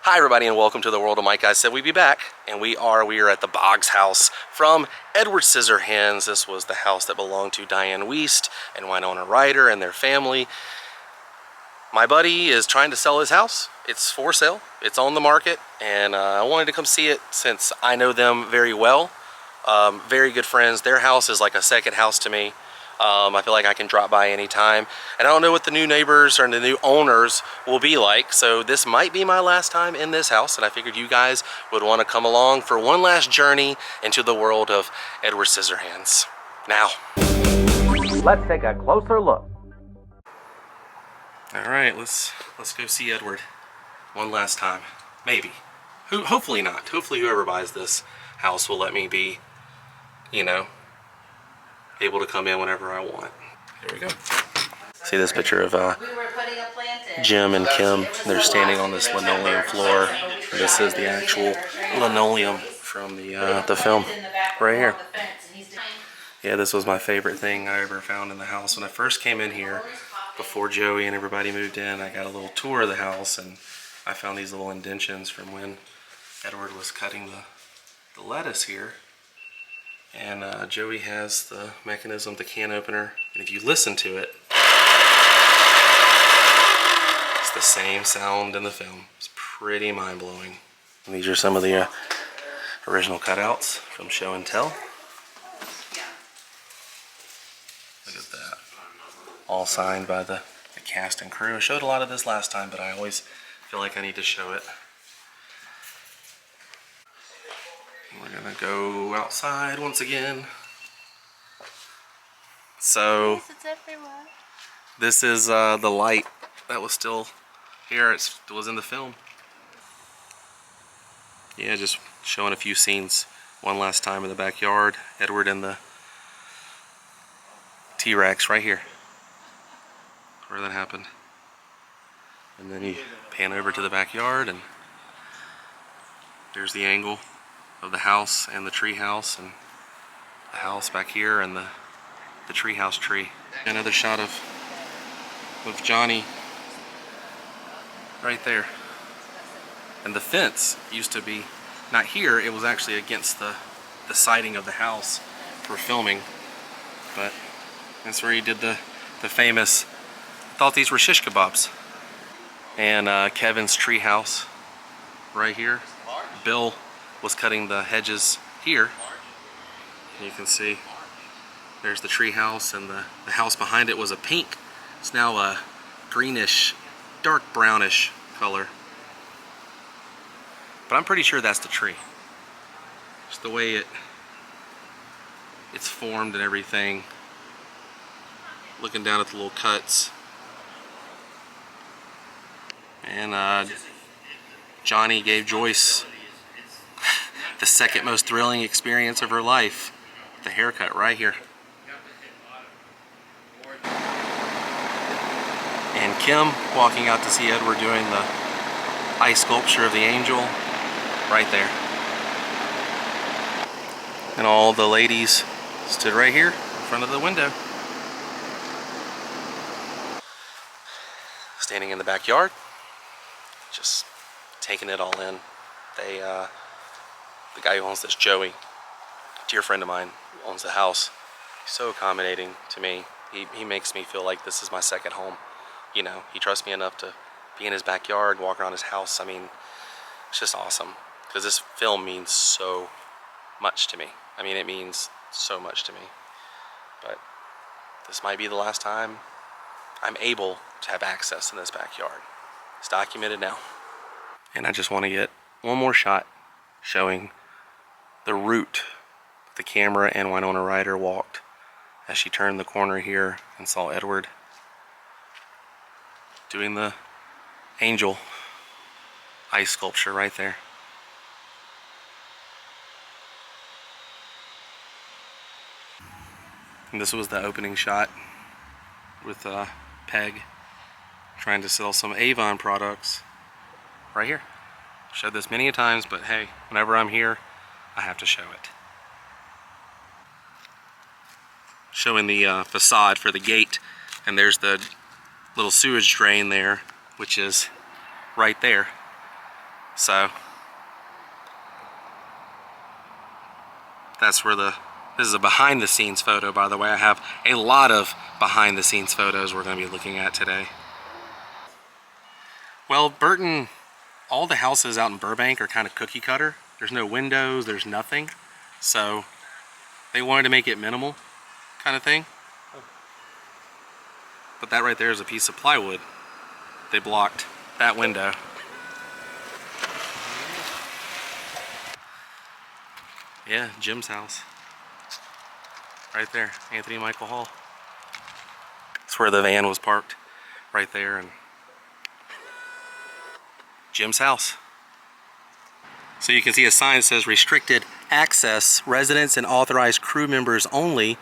Hi everybody and welcome to the world of Micah. I said we'd be back, and we are at the Boggs house from Edward Scissorhands. This was the house that belonged to Diane Wiest and Winona Ryder and their family. My buddy is trying to sell his house. It's for sale, it's on the market, and I wanted to come see it since I know them very well. Very good friends. Their house is like a second house to me. I feel like I can drop by anytime, and I don't know what the new neighbors or the new owners will be like, so this might be my last time in this house, and I figured you guys would want to come along for one last journey into the world of Edward Scissorhands. Now, let's take a closer look. All right, let's go see Edward one last time. Maybe. Hopefully not. Hopefully whoever buys this house will let me be, you know, able to come in whenever I want. There we go. See this picture of Jim and Kim. They're standing on this linoleum floor. This is the actual linoleum from the film right here. Yeah, this was my favorite thing I ever found in the house. When I first came in here, before Joey and everybody moved in, I got a little tour of the house, and I found these little indentions from when Edward was cutting the lettuce here. And Joey has the mechanism, the can opener, and if you listen to it, it's the same sound in the film. It's pretty mind-blowing. And these are some of the original cutouts from Show and Tell. Look at that. All signed by the cast and crew. I showed a lot of this last time, but I always feel like I need to show it. We're gonna go outside once again. So this is the light that was still here. It was in the film. Yeah, just showing a few scenes one last time in the backyard. Edward and the T-Rex right here, where that happened. And then you pan over to the backyard, and there's the angle of the house and the tree house, and the house back here, and the tree house tree. Another shot of Johnny right there. And the fence used to be not here, it was actually against the siding of the house for filming. But that's where he did the famous, I thought these were shish kebabs. And Kevin's tree house right here. Bill was cutting the hedges here. And you can see there's the tree house, and the house behind it was a pink. It's now a greenish, dark brownish color. But I'm pretty sure that's the tree. Just the way it's formed and everything. Looking down at the little cuts. And Johnny gave Joyce the second most thrilling experience of her life. The haircut right here. And Kim walking out to see Edward doing the ice sculpture of the angel right there. And all the ladies stood right here in front of the window. Standing in the backyard, just taking it all in. The guy who owns this, Joey, a dear friend of mine, who owns the house, he's so accommodating to me. He makes me feel like this is my second home. You know, he trusts me enough to be in his backyard, walk around his house. I mean, it's just awesome, because this film means so much to me. I mean, it means so much to me. But this might be the last time I'm able to have access in this backyard. It's documented now. And I just want to get one more shot showing the route the camera and Winona Ryder walked as she turned the corner here and saw Edward doing the angel ice sculpture right there. And this was the opening shot with Peg trying to sell some Avon products right here. Showed this many a times, but hey, whenever I'm here, I have to show it. Showing the facade for the gate, and there's the little sewage drain there, which is right there. So that's where this is a behind the scenes photo, by the way. I have a lot of behind the scenes photos we're going to be looking at today. Well, Burton, all the houses out in Burbank are kind of cookie cutter. There's no windows, there's nothing. So they wanted to make it minimal kind of thing. But that right there is a piece of plywood. They blocked that window. Yeah, Jim's house. Right there, Anthony Michael Hall. That's where the van was parked, right there, and Jim's house. So you can see a sign that says restricted access, residents and authorized crew members only,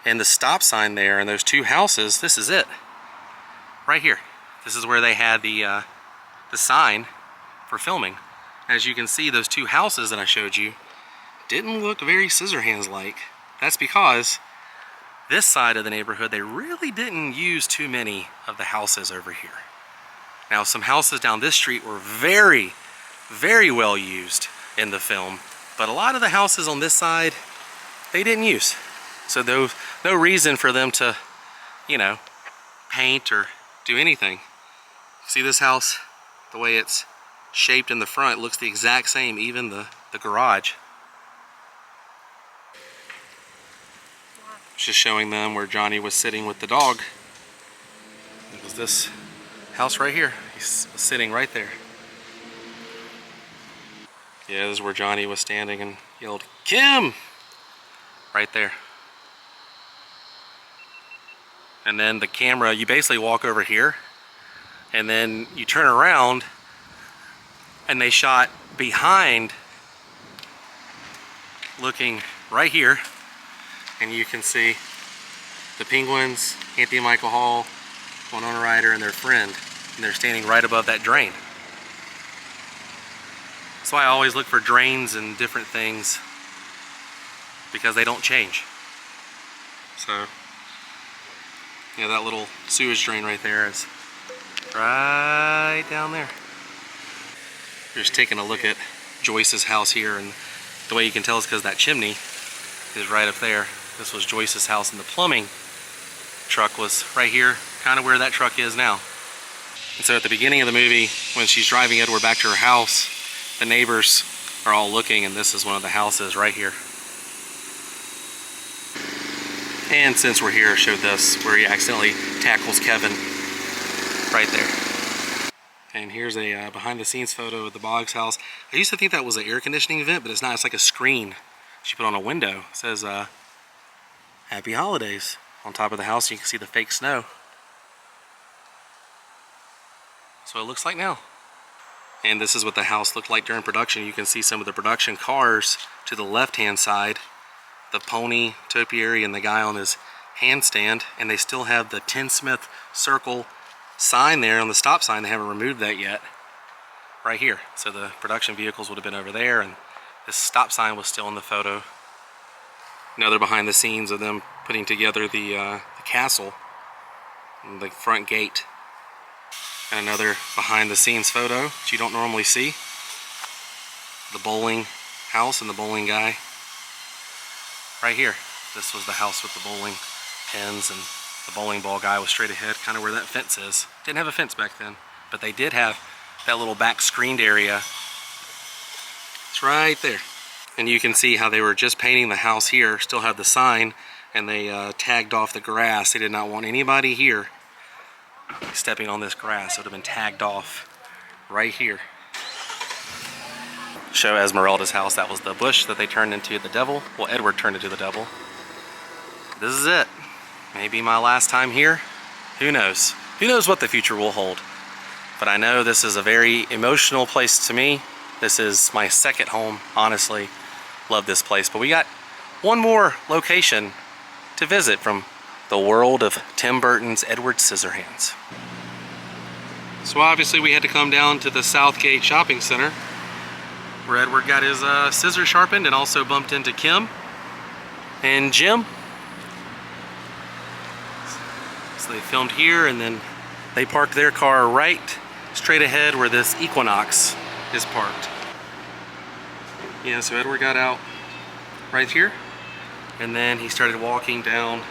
and the stop sign there, and those two houses, this is it. Right here. This is where they had the sign for filming. As you can see, those two houses that I showed you didn't look very Scissorhands-like. That's because this side of the neighborhood, they really didn't use too many of the houses over here. Now, some houses down this street were very, very well used in the film, but a lot of the houses on this side, they didn't use. So there's no reason for them to, you know, paint or do anything. See this house, the way it's shaped in the front, looks the exact same, even the garage. Just showing them where Johnny was sitting with the dog. It was this house right here. He's sitting right there. Yeah, this is where Johnny was standing and yelled, "Kim!" Right there. And then the camera, you basically walk over here and then you turn around and they shot behind, looking right here, and you can see the Penguins, Anthony Michael Hall, Winona Ryder, and their friend, and they're standing right above that drain. That's why I always look for drains and different things, because they don't change. So, yeah, that little sewage drain right there is right down there. Just taking a look at Joyce's house here, and the way you can tell is because that chimney is right up there. This was Joyce's house, and the plumbing truck was right here, kind of where that truck is now. And so at the beginning of the movie, when she's driving Edward back to her house, the neighbors are all looking, and this is one of the houses right here. And since we're here, I showed this where he accidentally tackles Kevin right there. And here's a behind the scenes photo of the Boggs house. I used to think that was an air conditioning vent, but it's not. It's like a screen she put on a window. It says Happy Holidays on top of the house. You can see the fake snow. So it looks like now. And this is what the house looked like during production. You can see some of the production cars to the left hand side, the pony topiary and the guy on his handstand, and they still have the Tinsmith Circle sign there on the stop sign. They haven't removed that yet. Right here. So the production vehicles would have been over there, and this stop sign was still in the photo. Another behind the scenes of them putting together the castle and the front gate. And another behind the scenes photo that you don't normally see. The bowling house and the bowling guy. Right here. This was the house with the bowling pins, and the bowling ball guy was straight ahead, kind of where that fence is. Didn't have a fence back then, but they did have that little back screened area. It's right there. And you can see how they were just painting the house here, still have the sign, and they tagged off the grass. They did not want anybody here stepping on this grass. It would have been tagged off right here. Show Esmeralda's house. That was the bush that they turned into the devil. Well, Edward turned into the devil. This is it. Maybe my last time here. Who knows? Who knows what the future will hold? But I know this is a very emotional place to me. This is my second home, honestly. Love this place. But we got one more location to visit from the world of Tim Burtons Edward Scissorhands. So obviously we had to come down to the Southgate Shopping Center, where Edward got his scissors sharpened, and also bumped into Kim and Jim. So they filmed here, and then they parked their car right straight ahead where this Equinox is parked. Yeah, so Edward got out right here, and then he started walking down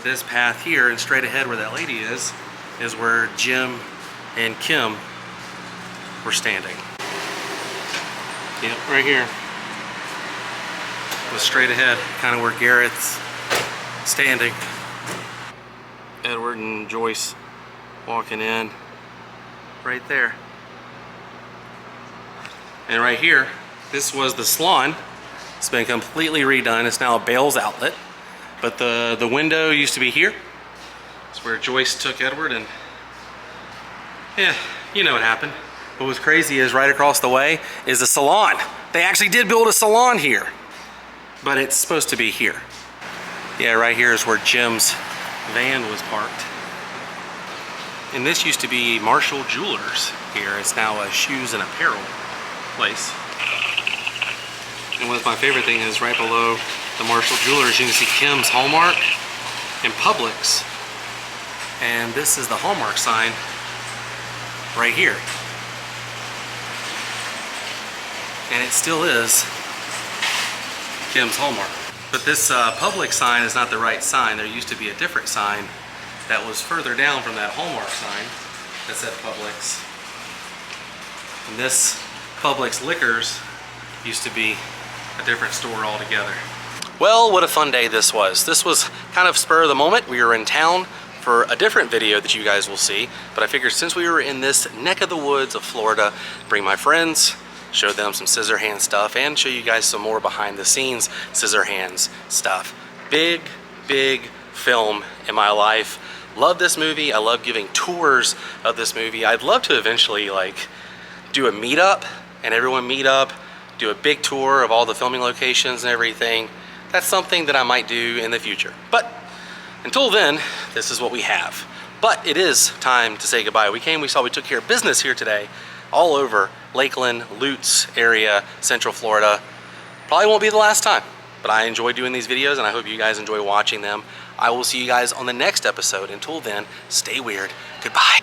this path here, and straight ahead where that lady is where Jim and Kim were standing. Yep, right here. Was straight ahead, kind of where Garrett's standing. Edward and Joyce walking in right there. And right here, this was the salon. It's been completely redone. It's now a Bales outlet. But the window used to be here. It's where Joyce took Edward, and yeah, you know what happened. What was crazy is right across the way is a salon. They actually did build a salon here, but it's supposed to be here. Yeah, right here is where Jim's van was parked. And this used to be Marshall Jewelers here. It's now a shoes and apparel place. And what's my favorite thing is right below the Marshall Jewelers, you can see Kim's Hallmark and Publix. And this is the Hallmark sign right here. And it still is Kim's Hallmark. But this Publix sign is not the right sign. There used to be a different sign that was further down from that Hallmark sign that said Publix. And this Publix Liquors used to be a different store altogether. Well, what a fun day this was. This was kind of spur of the moment. We were in town for a different video that you guys will see, but I figured since we were in this neck of the woods of Florida, bring my friends, show them some Scissorhands stuff, and show you guys some more behind the scenes Scissorhands stuff. Big film in my life. Love this movie. I love giving tours of this movie. I'd love to eventually like do a meetup and everyone meet up, do a big tour of all the filming locations and everything. That's something that I might do in the future. But until then, this is what we have. But it is time to say goodbye. We took care of business here today, all over Lakeland, Lutz area, Central Florida. Probably won't be the last time, but I enjoy doing these videos and I hope you guys enjoy watching them. I will see you guys on the next episode. Until then, stay weird. Goodbye.